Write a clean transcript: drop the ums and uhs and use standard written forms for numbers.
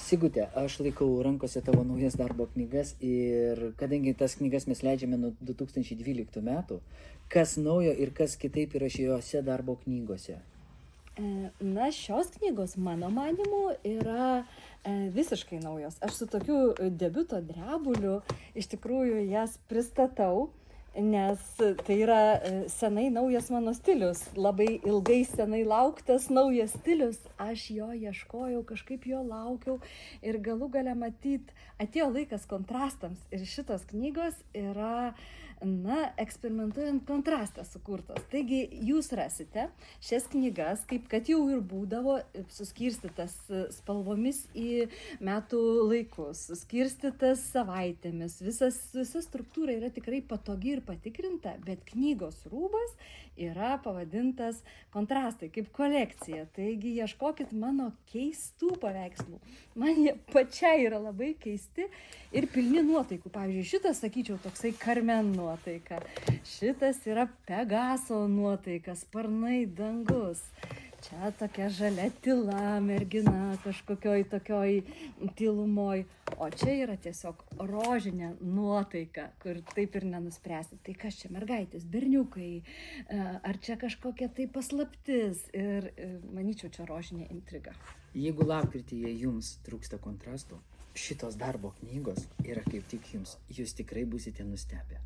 Sigutė, aš laikau rankose tavo naujas darbo knygas ir kadangi tas knygas mes leidžiame nuo 2012 metų, kas naujo ir kas kitaip yra šiose darbo knygose? Na, šios knygos, mano manimu, yra visiškai naujos. Aš su tokiu debiuto drebuliu iš tikrųjų jas pristatau, nes tai yra senai naujas mano stilius, labai ilgai senai lauktas naujas stilius. Aš jo ieškojau, kažkaip jo laukiau ir galų gale matyt, atėjo laikas kontrastams ir šitos knygos yra, na, eksperimentuojant kontrastas sukurtos. Taigi jūs rasite šias knygas, kaip kad jau ir būdavo, suskirstytas spalvomis į metų laikus, suskirstytas savaitėmis. Visa struktūra yra tikrai patogi ir patikrinta, bet knygos rūbas yra pavadintas kontrastai, kaip kolekcija. Taigi ieškokit mano keistų paveikslų. Man jie pačiai yra labai keisti ir pilni nuotaikų. Pavyzdžiui, šitas, sakyčiau, toksai Karmen nuotaika. Šitas yra Pegaso nuotaika, sparnai, dangus. Čia tokia žalia tyla, mergina kažkokioj tokioj tylumoj. O čia yra tiesiog rožinė nuotaika, kur taip ir nenuspręsit. Tai kas čia, mergaitės, berniukai, ar čia kažkokia tai paslaptis. Ir manyčiau, čia rožinė intriga. Jeigu lapkrityje jums trūksta kontrastų, šitos darbo knygos yra kaip tik jums. Jūs tikrai būsite nustebę.